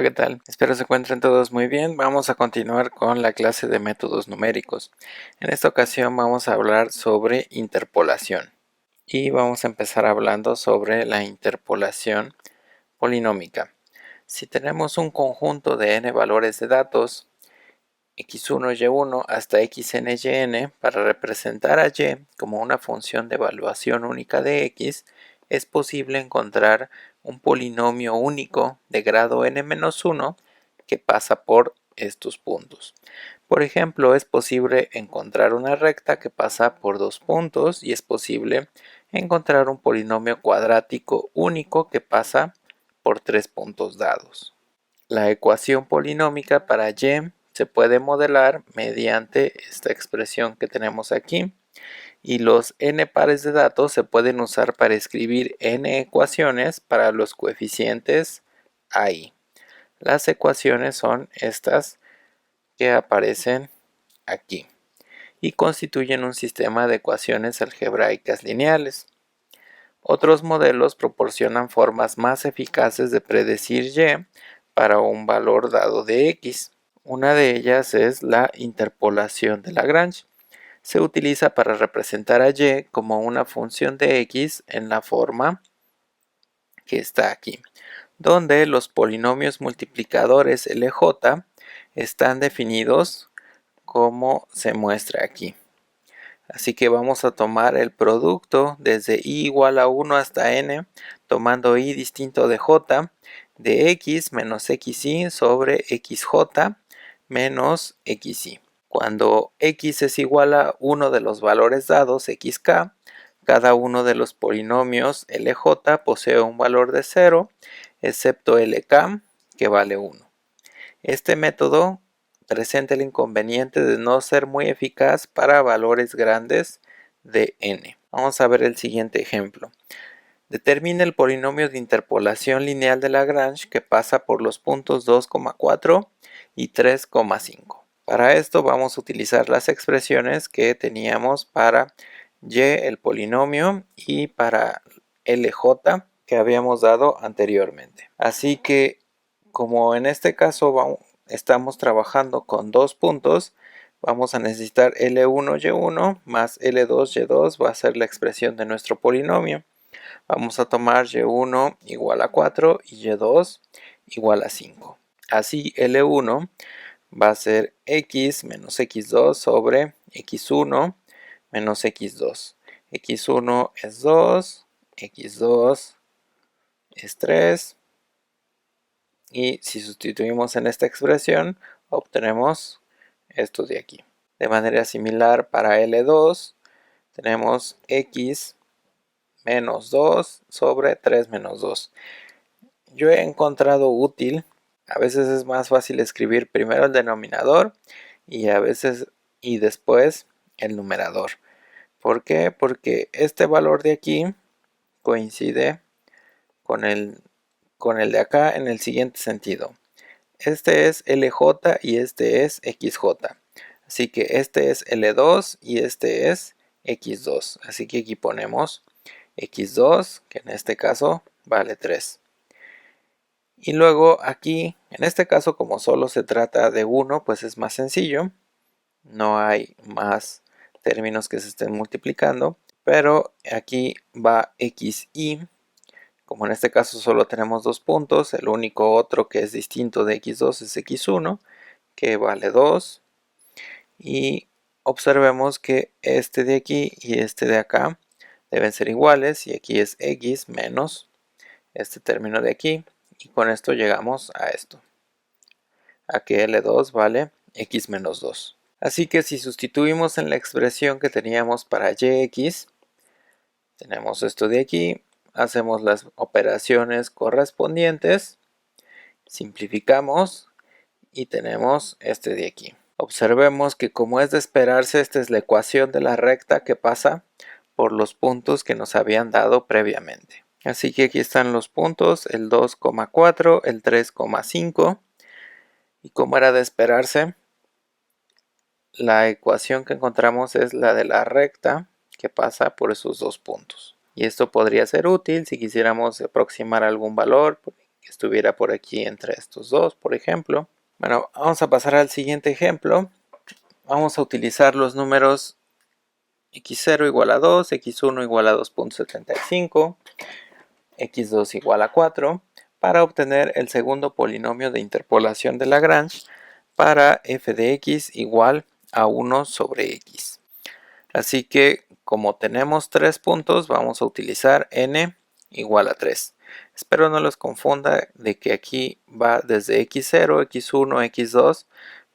Hola, ¿qué tal? Espero se encuentren todos muy bien. Vamos a continuar con la clase de métodos numéricos. En esta ocasión vamos a hablar sobre interpolación. Y vamos a empezar hablando sobre la interpolación polinómica. Si tenemos un conjunto de n valores de datos, x1, y1 hasta xn, yn, para representar a y como una función de evaluación única de x, es posible encontrar un polinomio único de grado n-1 que pasa por estos puntos. Por ejemplo, es posible encontrar una recta que pasa por dos puntos y es posible encontrar un polinomio cuadrático único que pasa por tres puntos dados. La ecuación polinómica para y se puede modelar mediante esta expresión que tenemos aquí, y los n pares de datos se pueden usar para escribir n ecuaciones para los coeficientes ahí. Las ecuaciones son estas que aparecen aquí y constituyen un sistema de ecuaciones algebraicas lineales. Otros modelos proporcionan formas más eficaces de predecir y para un valor dado de x. Una de ellas es la interpolación de Lagrange. Se utiliza para representar a y como una función de x en la forma que está aquí, donde los polinomios multiplicadores LJ están definidos como se muestra aquí. Así que vamos a tomar el producto desde i igual a 1 hasta n, tomando i distinto de j, de x menos xi sobre xj menos xi. Cuando x es igual a uno de los valores dados, xk, cada uno de los polinomios LJ posee un valor de 0, excepto LK, que vale 1. Este método presenta el inconveniente de no ser muy eficaz para valores grandes de n. Vamos a ver el siguiente ejemplo. Determina el polinomio de interpolación lineal de Lagrange que pasa por los puntos 2,4 y 3,5. Para esto vamos a utilizar las expresiones que teníamos para y el polinomio y para LJ que habíamos dado anteriormente. Así que como en este caso estamos trabajando con dos puntos, vamos a necesitar L1, Y1 más L2, Y2 va a ser la expresión de nuestro polinomio. Vamos a tomar y1 igual a 4 y y2 igual a 5. Así L1 va a ser x menos x2 sobre x1 menos x2. x1 es 2, x2 es 3. Y si sustituimos en esta expresión, obtenemos esto de aquí. De manera similar para L2, tenemos x menos 2 sobre 3 menos 2. Yo he encontrado útil, a veces es más fácil escribir primero el denominador y después el numerador. ¿Por qué? Porque este valor de aquí coincide con el de acá en el siguiente sentido. Este es LJ y este es XJ. Así que este es L2 y este es X2. Así que aquí ponemos X2, que en este caso vale 3. Y luego aquí, en este caso, como solo se trata de 1, pues es más sencillo. No hay más términos que se estén multiplicando. Pero aquí va xi. Como en este caso solo tenemos dos puntos, el único otro que es distinto de x2 es x1, que vale 2. Y observemos que este de aquí y este de acá deben ser iguales, y aquí es x menos este término de aquí, y con esto llegamos a esto, a que L2 vale x menos 2. Así que si sustituimos en la expresión que teníamos para yx, tenemos esto de aquí, hacemos las operaciones correspondientes, simplificamos y tenemos este de aquí. Observemos que, como es de esperarse, esta es la ecuación de la recta que pasa por los puntos que nos habían dado previamente. Así que aquí están los puntos, el 2,4, el 3,5, y como era de esperarse, la ecuación que encontramos es la de la recta que pasa por esos dos puntos. Y esto podría ser útil si quisiéramos aproximar algún valor, que estuviera por aquí entre estos dos, por ejemplo. Bueno, vamos a pasar al siguiente ejemplo. Vamos a utilizar los números x0 igual a 2, x1 igual a 2.75, x2 igual a 4, para obtener el segundo polinomio de interpolación de Lagrange para f de x igual a 1 sobre x. Así que como tenemos 3 puntos, vamos a utilizar n igual a 3. Espero no los confunda de que aquí va desde x0, x1, x2,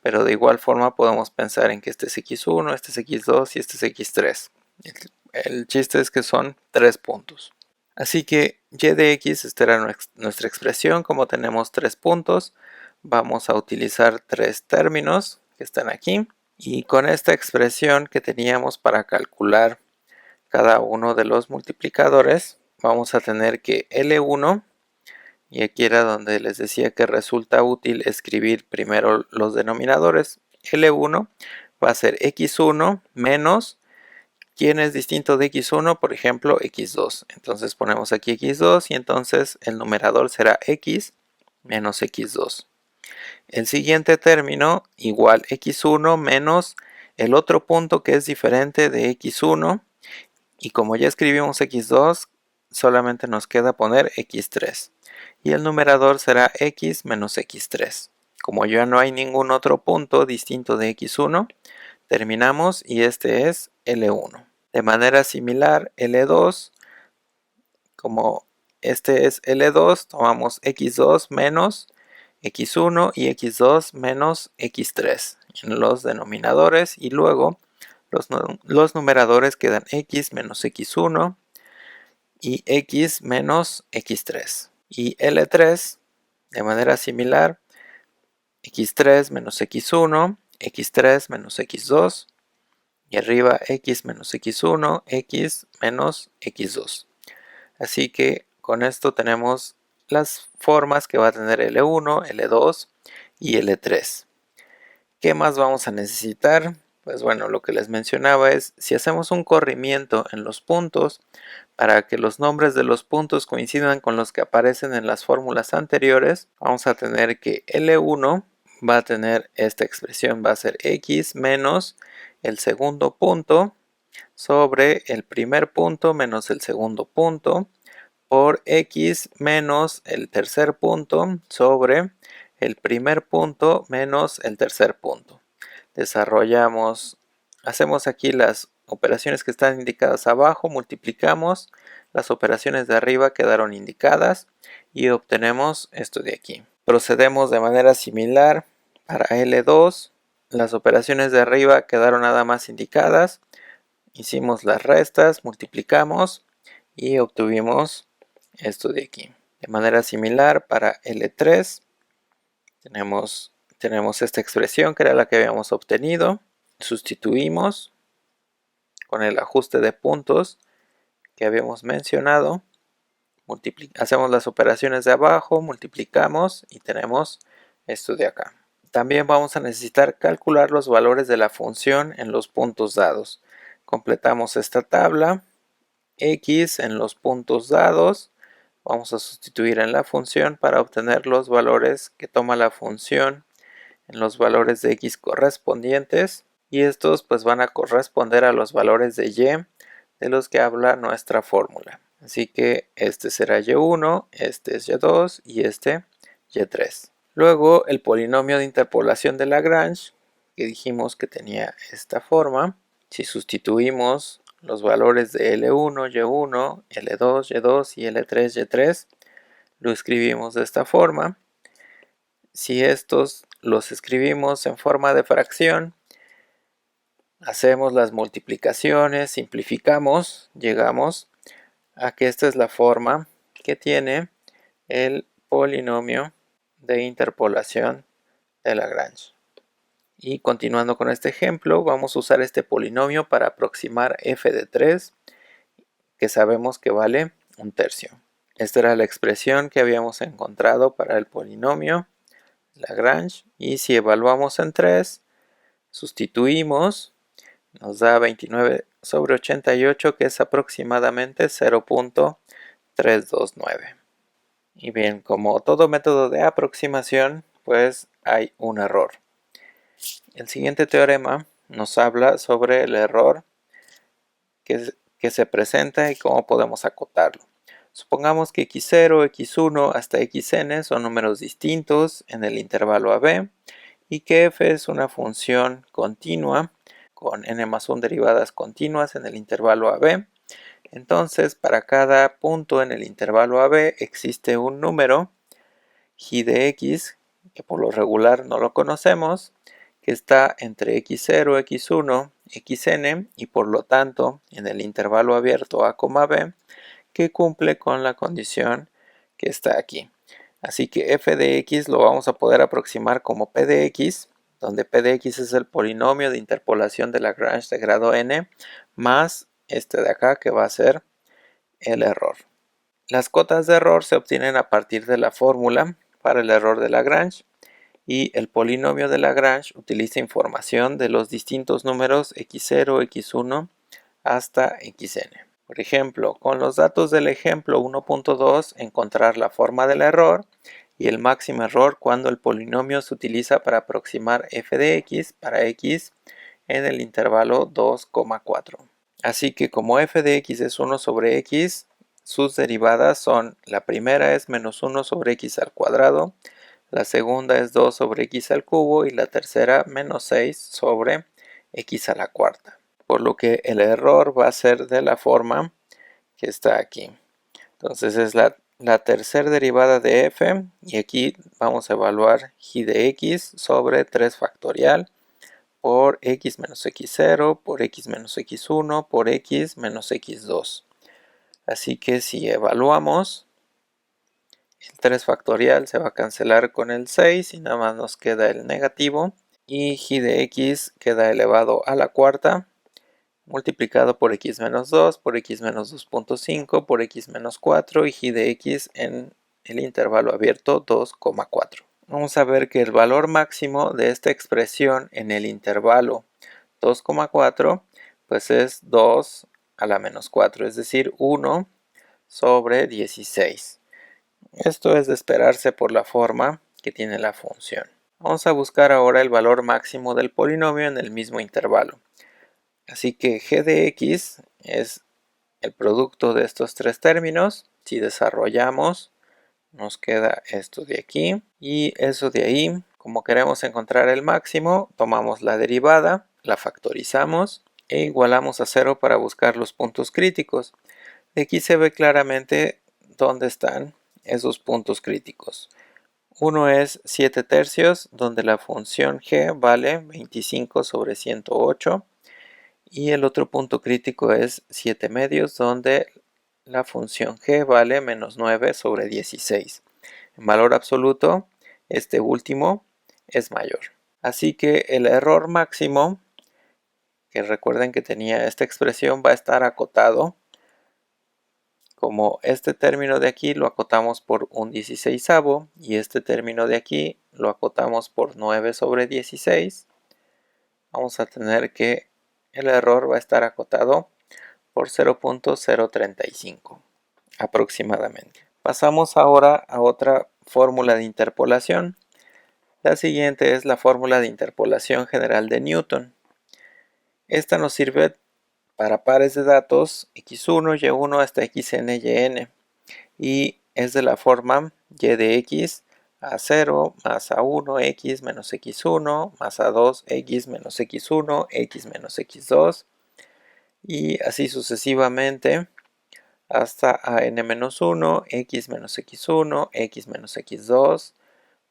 pero de igual forma podemos pensar en que este es x1, este es x2 y este es x3. El chiste es que son 3 puntos. Así que y de x, esta era nuestra expresión. Como tenemos 3 puntos, vamos a utilizar 3 términos que están aquí. Y con esta expresión que teníamos para calcular cada uno de los multiplicadores, vamos a tener que L1, y aquí era donde les decía que resulta útil escribir primero los denominadores. L1 va a ser x1 menos, ¿quién es distinto de x1? Por ejemplo, x2. Entonces ponemos aquí x2 y entonces el numerador será x menos x2. El siguiente término igual x1 menos el otro punto que es diferente de x1. Y como ya escribimos x2, solamente nos queda poner x3. Y el numerador será x menos x3. Como ya no hay ningún otro punto distinto de x1, terminamos y este es L1. De manera similar, L2, como este es L2, tomamos x2 menos x1 y x2 menos x3 en los denominadores, y luego los numeradores quedan x menos x1 y x menos x3. Y L3, de manera similar, x3 menos x1, x3 menos x2, y arriba x menos x1, x menos x2. Así que con esto tenemos las formas que va a tener L1, L2 y L3. ¿Qué más vamos a necesitar? Pues bueno, lo que les mencionaba es, si hacemos un corrimiento en los puntos, para que los nombres de los puntos coincidan con los que aparecen en las fórmulas anteriores, vamos a tener que L1 va a tener esta expresión, va a ser x menos el segundo punto sobre el primer punto menos el segundo punto por x menos el tercer punto sobre el primer punto menos el tercer punto. Hacemos aquí las operaciones que están indicadas abajo, multiplicamos, las operaciones de arriba quedaron indicadas y obtenemos esto de aquí. Procedemos de manera similar para L2, las operaciones de arriba quedaron nada más indicadas, hicimos las restas, multiplicamos y obtuvimos esto de aquí. De manera similar para L3 tenemos esta expresión que era la que habíamos obtenido, sustituimos con el ajuste de puntos que habíamos mencionado, hacemos las operaciones de abajo, multiplicamos y tenemos esto de acá. También vamos a necesitar calcular los valores de la función en los puntos dados. Completamos esta tabla, x en los puntos dados, vamos a sustituir en la función para obtener los valores que toma la función en los valores de x correspondientes, y estos pues van a corresponder a los valores de y de los que habla nuestra fórmula. Así que este será y1, este es y2 y este y3. Luego el polinomio de interpolación de Lagrange, que dijimos que tenía esta forma. Si sustituimos los valores de L1, Y1, L2, Y2 y L3, Y3, lo escribimos de esta forma. Si estos los escribimos en forma de fracción, hacemos las multiplicaciones, simplificamos, llegamos a que esta es la forma que tiene el polinomio de interpolación de Lagrange. Y continuando con este ejemplo, vamos a usar este polinomio para aproximar f de 3, que sabemos que vale 1/3. Esta era la expresión que habíamos encontrado para el polinomio Lagrange, y si evaluamos en 3, sustituimos, nos da 29 sobre 88, que es aproximadamente 0.329. Y bien, como todo método de aproximación, pues hay un error. El siguiente teorema nos habla sobre el error que se presenta y cómo podemos acotarlo. Supongamos que x0, x1 hasta xn son números distintos en el intervalo AB y que f es una función continua con n más 1 derivadas continuas en el intervalo AB. Entonces, para cada punto en el intervalo AB existe un número g de x, que por lo regular no lo conocemos, que está entre x0, x1, xn y por lo tanto en el intervalo abierto a, b, que cumple con la condición que está aquí. Así que f de x lo vamos a poder aproximar como p de x, donde p de x es el polinomio de interpolación de Lagrange de grado n, más este de acá que va a ser el error. Las cotas de error se obtienen a partir de la fórmula para el error de Lagrange, y el polinomio de Lagrange utiliza información de los distintos números x0, x1 hasta xn. Por ejemplo, con los datos del ejemplo 1.2 encontrar la forma del error y el máximo error cuando el polinomio se utiliza para aproximar f de x para x en el intervalo 2,4. Así que como f de x es 1 sobre x, sus derivadas son: la primera es menos 1 sobre x al cuadrado, la segunda es 2 sobre x al cubo y la tercera menos 6 sobre x a la cuarta. Por lo que el error va a ser de la forma que está aquí. Entonces es la tercera derivada de f y aquí vamos a evaluar g de x sobre 3 factorial por x menos x0 por x menos x1 por x menos x2. Así que si evaluamos, el 3 factorial se va a cancelar con el 6 y nada más nos queda el negativo. Y g de x queda elevado a la cuarta, multiplicado por x menos 2, por x menos 2.5, por x menos 4 y g de x en el intervalo abierto 2,4. Vamos a ver que el valor máximo de esta expresión en el intervalo 2,4 pues es 2 a la menos 4, es decir, 1 sobre 16. Esto es de esperarse por la forma que tiene la función. Vamos a buscar ahora el valor máximo del polinomio en el mismo intervalo. Así que g de x es el producto de estos tres términos. Si desarrollamos, nos queda esto de aquí y eso de ahí. Como queremos encontrar el máximo, tomamos la derivada, la factorizamos e igualamos a 0 para buscar los puntos críticos. De aquí se ve claramente dónde están esos puntos críticos. Uno es 7 tercios, donde la función g vale 25 sobre 108. Y el otro punto crítico es 7 medios, donde la función g vale menos 9 sobre 16. En valor absoluto, este último es mayor. Así que el error máximo, que recuerden que tenía esta expresión, va a estar acotado. Como este término de aquí lo acotamos por un 16avo y este término de aquí lo acotamos por 9 sobre 16, vamos a tener que el error va a estar acotado por 0.035 aproximadamente. Pasamos ahora a otra fórmula de interpolación. La siguiente es la fórmula de interpolación general de Newton. Esta nos sirve para pares de datos x1, y1 hasta xn, yn. Y es de la forma y de x a 0 más a1 x menos x1 más a2 x menos x1 x menos x2 y así sucesivamente hasta a n-1 x menos x1 x menos x2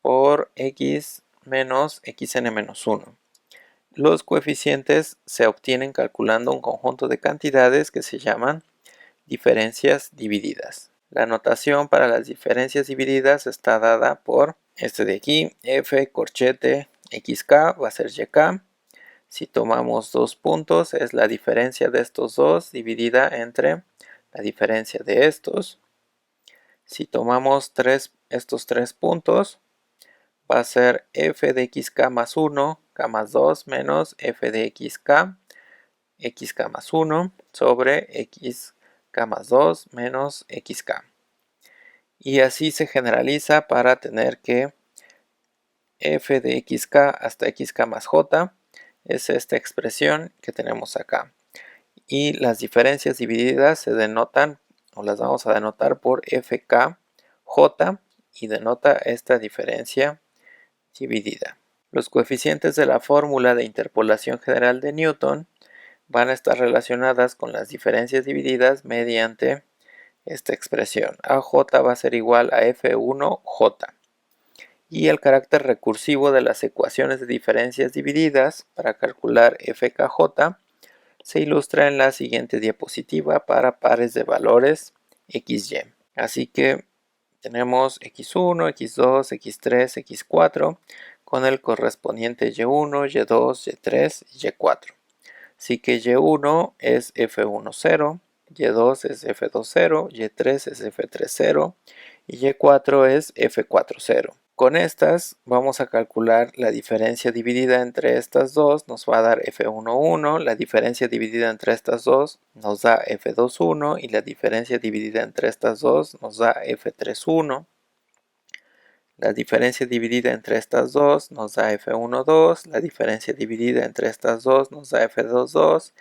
por x menos xn-1. Los coeficientes se obtienen calculando un conjunto de cantidades que se llaman diferencias divididas. La notación para las diferencias divididas está dada por este de aquí, f corchete xk va a ser yk. Si tomamos dos puntos, es la diferencia de estos dos dividida entre la diferencia de estos. Si tomamos estos tres puntos, va a ser f de xk más 1, k más 2 menos f de xk más 1 sobre xk más 2 menos xk. Y así se generaliza para tener que f de xk hasta xk más j es esta expresión que tenemos acá. Y las diferencias divididas se denotan, o las vamos a denotar por fkj, y denota esta diferencia dividida. Los coeficientes de la fórmula de interpolación general de Newton van a estar relacionadas con las diferencias divididas mediante esta expresión. AJ va a ser igual a F1J. Y el carácter recursivo de las ecuaciones de diferencias divididas para calcular FKJ se ilustra en la siguiente diapositiva para pares de valores XY. Así que tenemos X1, X2, X3, X4 con el correspondiente Y1, Y2, Y3 y Y4. Así que Y1 es F10, Y2 es F20, Y3 es F30 y Y4 es F40. Con estas vamos a calcular la diferencia dividida entre estas dos, nos va a dar F11, la diferencia dividida entre estas dos nos da F21 y la diferencia dividida entre estas dos nos da F31. La diferencia dividida entre estas dos nos da F12, la diferencia dividida entre estas dos nos da F22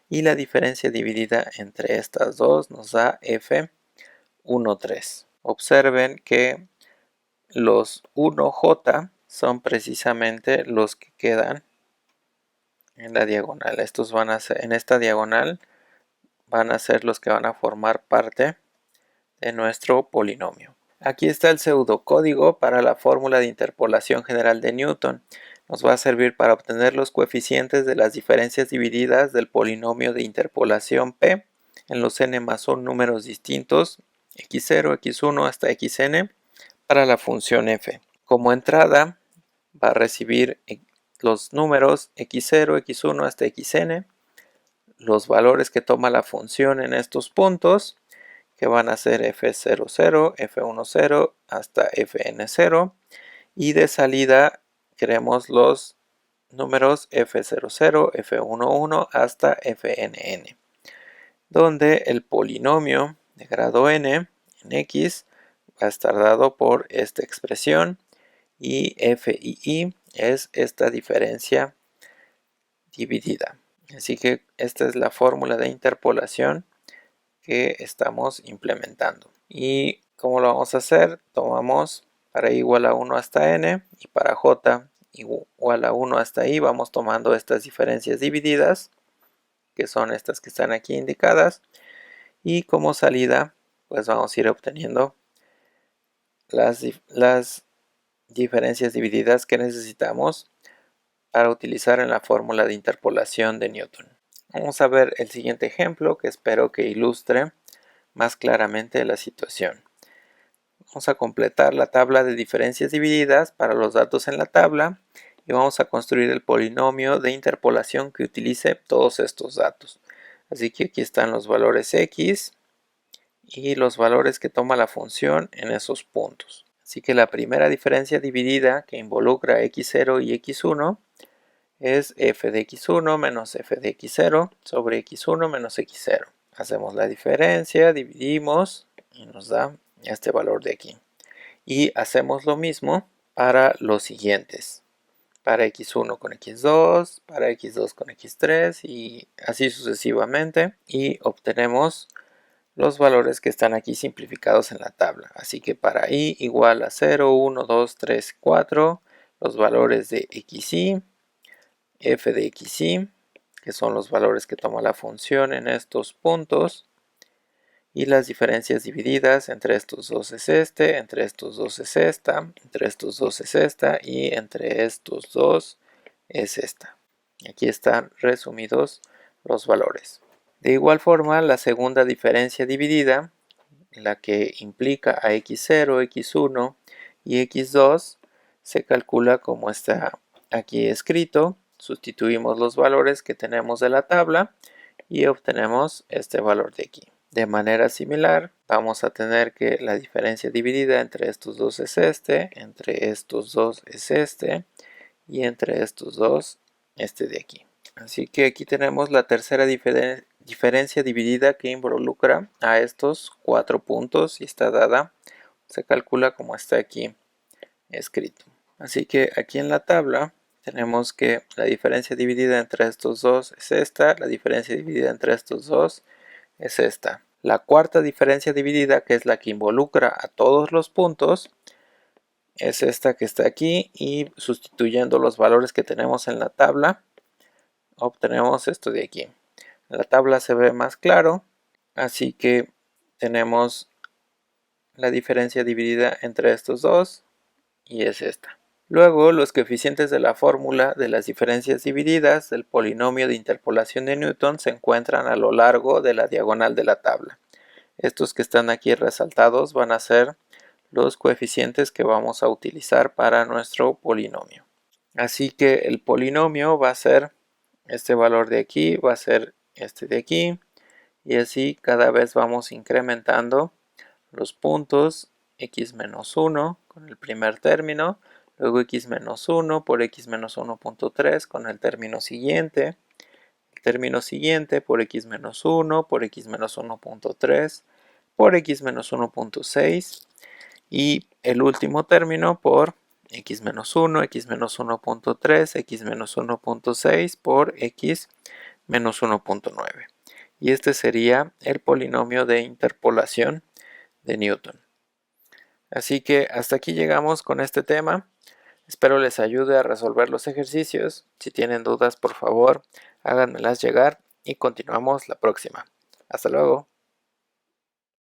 y la diferencia dividida entre estas dos nos da F13. Observen que los 1J son precisamente los que quedan en la diagonal. Estos van a ser, en esta diagonal van a ser los que van a formar parte de nuestro polinomio. Aquí está el pseudocódigo para la fórmula de interpolación general de Newton. Nos va a servir para obtener los coeficientes de las diferencias divididas del polinomio de interpolación P en los n más 1 números distintos, x0, x1 hasta xn, para la función f. Como entrada va a recibir los números x0, x1 hasta xn, los valores que toma la función en estos puntos, que van a ser f00, f10 hasta fn0, y de salida queremos los números f00, f11 hasta fnn, donde el polinomio de grado n en x va a estar dado por esta expresión y f y i es esta diferencia dividida. Así que esta es la fórmula de interpolación que estamos implementando. ¿Y cómo lo vamos a hacer? Tomamos para i igual a 1 hasta n y para j igual a 1 hasta i vamos tomando estas diferencias divididas, que son estas que están aquí indicadas, y como salida pues vamos a ir obteniendo las diferencias divididas que necesitamos para utilizar en la fórmula de interpolación de Newton. Vamos a ver el siguiente ejemplo que espero que ilustre más claramente la situación. Vamos a completar la tabla de diferencias divididas para los datos en la tabla y vamos a construir el polinomio de interpolación que utilice todos estos datos. Así que aquí están los valores x y los valores que toma la función en esos puntos. Así que la primera diferencia dividida que involucra x0 y x1 es f de x1 menos f de x0 sobre x1 menos x0. Hacemos la diferencia, dividimos y nos da este valor de aquí. Y hacemos lo mismo para los siguientes. Para x1 con x2, para x2 con x3 y así sucesivamente. Y obtenemos los valores que están aquí simplificados en la tabla. Así que para i igual a 0, 1, 2, 3, 4, los valores de xy, f de xy, que son los valores que toma la función en estos puntos, y las diferencias divididas entre estos dos es este, entre estos dos es esta, entre estos dos es esta y entre estos dos es esta. Aquí están resumidos los valores. De igual forma, la segunda diferencia dividida, la que implica a x0, x1 y x2, se calcula como está aquí escrito. Sustituimos los valores que tenemos de la tabla y obtenemos este valor de aquí. De manera similar, vamos a tener que la diferencia dividida entre estos dos es este, entre estos dos es este y entre estos dos este de aquí. Así que aquí tenemos la tercera diferencia dividida que involucra a estos 4 puntos y está dada se calcula como está aquí escrito. Así que aquí en la tabla tenemos que la diferencia dividida entre estos dos es esta, la diferencia dividida entre estos dos es esta. La cuarta diferencia dividida, que es la que involucra a todos los puntos, es esta que está aquí, y sustituyendo los valores que tenemos en la tabla, obtenemos esto de aquí. En la tabla se ve más claro, así que tenemos la diferencia dividida entre estos dos, y es esta. Luego, los coeficientes de la fórmula de las diferencias divididas del polinomio de interpolación de Newton se encuentran a lo largo de la diagonal de la tabla. Estos que están aquí resaltados van a ser los coeficientes que vamos a utilizar para nuestro polinomio. Así que el polinomio va a ser este valor de aquí, va a ser este de aquí, y así cada vez vamos incrementando los puntos x menos 1 con el primer término, luego x menos 1 por x menos 1.3 con el término siguiente por x menos 1 por x menos 1.3 por x menos 1.6 y el último término por x menos 1, x menos 1.3, x menos 1.6 por x menos 1.9. Y este sería el polinomio de interpolación de Newton. Así que hasta aquí llegamos con este tema. Espero les ayude a resolver los ejercicios. Si tienen dudas, por favor, háganmelas llegar y continuamos la próxima. Hasta luego.